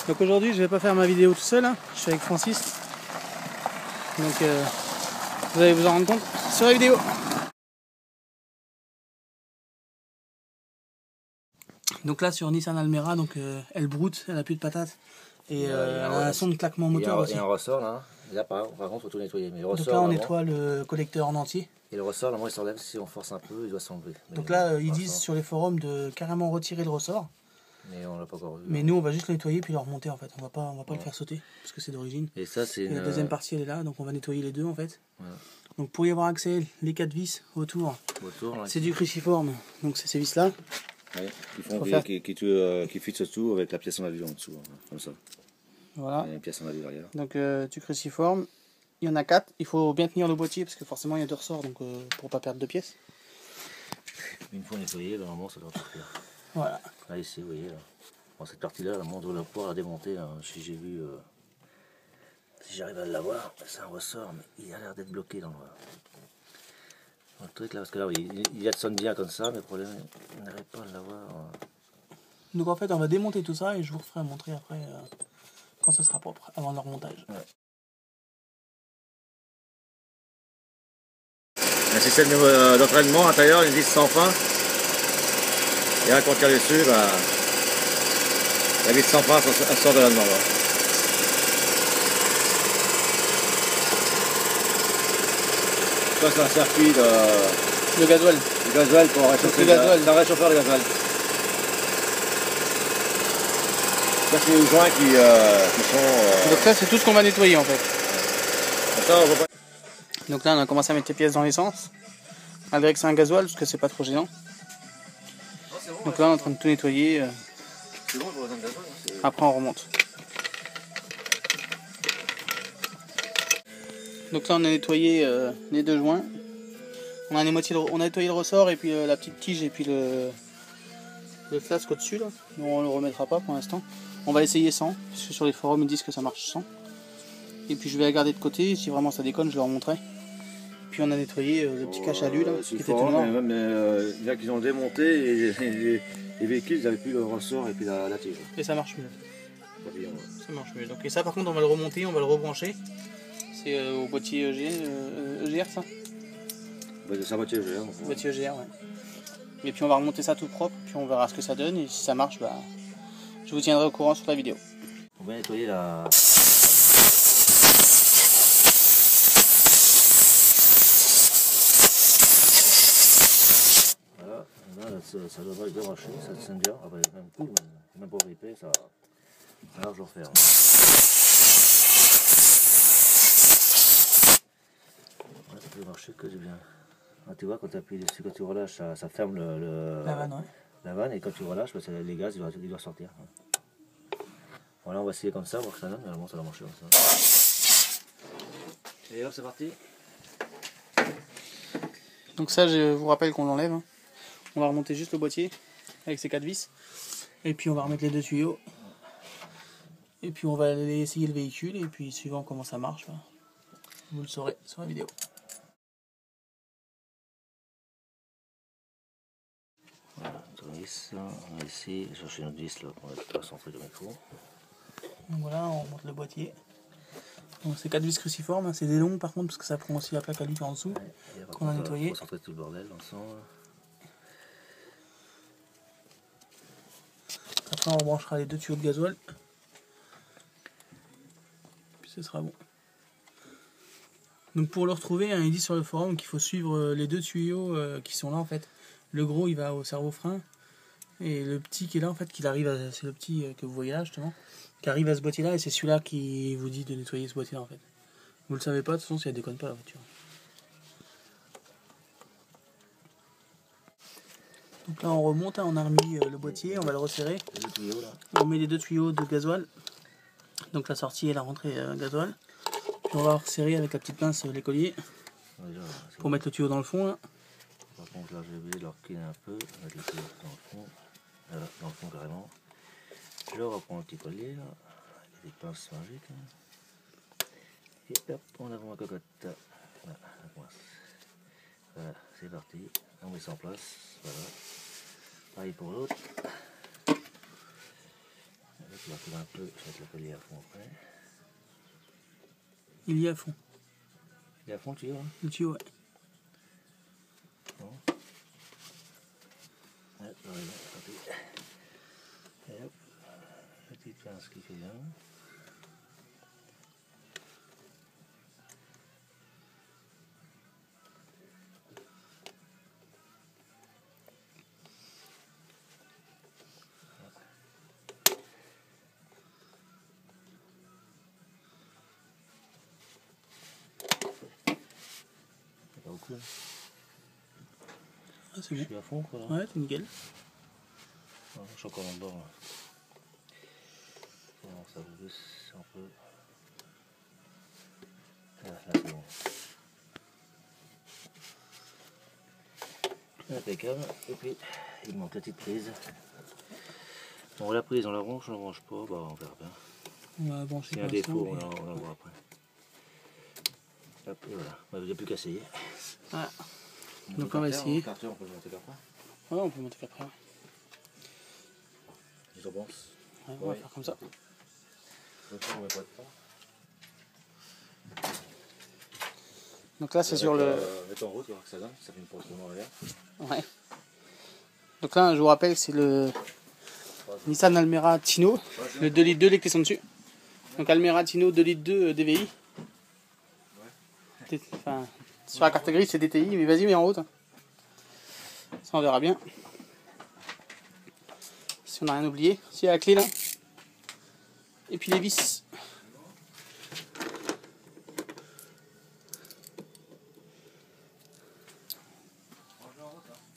Donc aujourd'hui je vais pas faire ma vidéo tout seul, hein. Je suis avec Francis. Donc vous allez vous en rendre compte sur la vidéo. Donc là sur Nissan Almera, donc elle broute, elle a plus de patates. Et elle a un son de claquement moteur aussi. Il y a un ressort là. Et là par contre faut tout nettoyer. Mais le ressort, donc là on nettoie le collecteur en entier. Et le ressort normalement il s'enlève, si on force un peu il doit s'enlever. Donc là ils disent sur les forums de carrément retirer le ressort. Mais on l'a pas encore vu. Mais nous on va juste le nettoyer puis le remonter en fait. On va pas le faire sauter parce que c'est d'origine. Et ça c'est la deuxième partie elle est là, donc on va nettoyer les deux en fait. Ouais. Donc pour y avoir accès, les 4 vis autour c'est du cruciforme. Donc c'est ces vis là. Ouais, qui fixent tout avec la pièce en alu en dessous, hein, comme ça. Voilà. Il y a une pièce en alu derrière. Donc du cruciforme, il y en a 4. Il faut bien tenir le boîtier parce que forcément il y a 2 ressorts, donc pour pas perdre 2 pièces. Une fois nettoyé, normalement ça doit partir. Voilà. Là ici, vous voyez, là. Bon, cette partie-là, on doit la pouvoir la démonter. Là. Si j'ai vu, si j'arrive à l'avoir, c'est un ressort, mais il a l'air d'être bloqué dans le truc là, parce que là, oui, il sonne bien comme ça, mais le problème, on n'arrive pas à l'avoir. Donc en fait, on va démonter tout ça et je vous referai montrer après quand ce sera propre, avant le remontage. Ouais. Un système d'entraînement intérieur, une vis sans fin. Et là, quand on tire dessus, bah, la vis sans fin elle sort de là-dedans. Là. Ça, c'est un circuit de gasoil. Le gasoil pour réchauffer le gasoil. C'est un réchauffeur de gasoil. Ça, c'est les joints qui sont. Donc, ça, c'est tout ce qu'on va nettoyer en fait. Ouais. Ça, on va pas... Donc là, on a commencé à mettre les pièces dans l'essence. Malgré que c'est un gasoil, parce que c'est pas trop gênant. Donc là, on est en train de tout nettoyer. C'est bon, besoin de gasoil. Après, on remonte. Donc là, on a nettoyé les 2 joints. On a nettoyé le ressort et puis la petite tige et puis le flasque au-dessus. On le remettra pas pour l'instant. On va essayer sans, parce que sur les forums, ils disent que ça marche sans. Et puis je vais la garder de côté. Si vraiment ça déconne, je le remonterai. Puis on a nettoyé le petit cache alu là, qui était tout noir. Mais il y a qui ont démonté et les véhicules, ils n'avaient plus le ressort et puis la tige. Et ça marche mieux. Ça marche mieux. Donc, et ça par contre on va le remonter, on va le rebrancher. C'est au boîtier EGR ça. C'est un boîtier EGR. Boîtier EGR, ouais. Et puis on va remonter ça tout propre, puis on verra ce que ça donne. Et si ça marche, bah, je vous tiendrai au courant sur la vidéo. On va nettoyer la... Ça doit bien marcher, ça tient bien. Après, même coup, même pas ripé, ça marche en fer. Ouais, ça peut marcher que du bien. Ah, tu vois, quand tu appuies dessus, quand tu relâches, ça ferme la vanne, ouais. La vanne, et quand tu relâches, bah, les gaz, ils doivent sortir. Voilà, on va essayer comme ça, voir que ça donne, mais normalement ça va marcher comme ça. Et hop, c'est parti. Donc ça, je vous rappelle qu'on l'enlève. Hein. On va remonter juste le boîtier avec ces 4 vis. Et puis on va remettre les 2 tuyaux. Et puis on va aller essayer le véhicule. Et puis suivant comment ça marche, bah, vous le saurez sur la vidéo. Voilà, notre vis, on va essayer de chercher notre vis là, pour être centré comme il faut. Donc voilà, on remonte le boîtier. Donc c'est 4 vis cruciformes, hein. C'est des longs par contre parce que ça prend aussi la plaque à lui en dessous. Ouais, qu'on a nettoyé. On va centrer tout le bordel ensemble. Après on rebranchera les 2 tuyaux de gasoil. Puis ce sera bon. Donc pour le retrouver, hein, il dit sur le forum qu'il faut suivre les 2 tuyaux qui sont là en fait. Le gros il va au servo-frein. Et le petit qui est là en fait, c'est le petit que vous voyez là justement, qui arrive à ce boîtier là et c'est celui-là qui vous dit de nettoyer ce boîtier là en fait. Vous le savez pas de toute façon si elle déconne pas la voiture. Donc là on remonte, hein, on a remis le boîtier, on va le resserrer. On met les 2 tuyaux de gasoil. Donc la sortie et la rentrée gasoil. Puis on va resserrer avec la petite pince l'écolier. Pour mettre le tuyau dans le fond là. Par contre là j'ai oublié de le recliner un peu, mettre le tuyau dans le fond. Voilà, dans le fond carrément. Je reprends le petit collier là, avec des pinces magiques. Hein. Et hop, on avance ma cocotte. Voilà, la coince. Voilà, c'est parti. On met ça en place. Voilà. Pareil pour l'autre. Je vais reculer un peu, je vais mettre le collier à fond après. Il y est à fond. Il est à fond le tuyau, hein? Le tuyau, ouais. Bon. Ouais, et hop, petite pince qui fait là. Cool. Ah, c'est bon. Je suis à fond quoi là. Ouais, c'est nickel. Ah, je suis encore dans le bord là. Bon, ça vous baisse un peu. Ah, là c'est bon. Impeccable. Et puis il manque la petite prise. Bon, la prise on la range, on la range pas, bah on verra bien. On va brancher. S'il y a un défaut, on va voir après. Hop, et voilà, il n'y a plus qu'à essayer. Voilà. Donc on va essayer. On peut le monter après. Ouais, on peut monter après. Ouais. Je pense. Ouais, on va faire comme ça. Donc là c'est sur le... Mets en route, voir que ça donne, ça fait une porte en arrière. Ouais. Donc là je vous rappelle c'est le Nissan Almera Tino, le 2 litres 2, les clés sont dessus. Donc Almera Tino 2 litres 2 DVI. Enfin, sur la carte grise c'est DTI, mais vas-y mets en route. Ça on verra bien. Si on n'a rien oublié. Si il y a la clé là. Et puis les vis.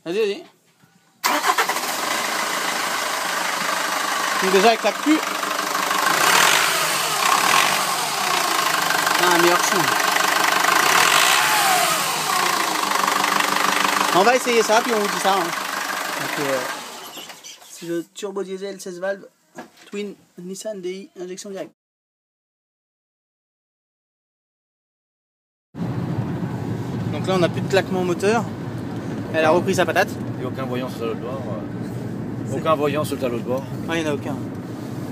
Vas-y, vas-y. Donc déjà avec la pluie. Ah, un meilleur son. On va essayer ça, puis on vous dit ça. Hein. Donc, c'est le turbo diesel 16 valves Twin Nissan DI injection directe. Donc là on n'a plus de claquement moteur. Elle a repris sa patate. Et aucun voyant sur le tableau de bord. Aucun voyant sur le tableau de bord. Ah, il n'y en a aucun.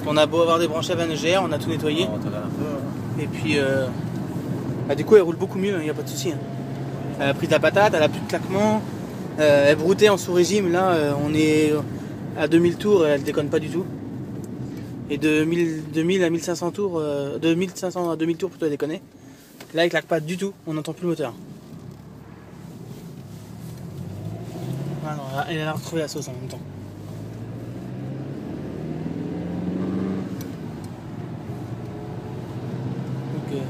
On a beau avoir des branches à VNGR, on a tout nettoyé. On un peu. Et puis bah, du coup elle roule beaucoup mieux, il n'y a pas de souci. Hein. Elle a pris de la patate, elle a plus de claquement. Elle broutait en sous-régime, là on est à 2000 tours et elle déconne pas du tout. Et de 2000 à 1500 tours, de 1500 à 2000 tours plutôt elle déconne. Là elle claque pas du tout, on n'entend plus le moteur. Ah non, elle a retrouvé la sauce en même temps. Donc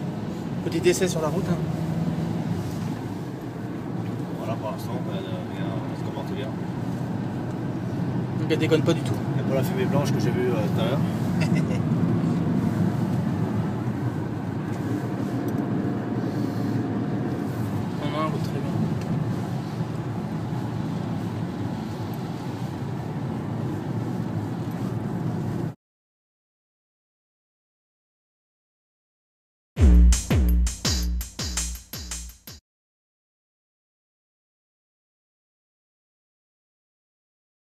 petit essai sur la route. Hein. Voilà pour l'instant, elle se comporte bien. Donc elle déconne pas du tout. Et pour la fumée blanche que j'ai vue tout à l'heure,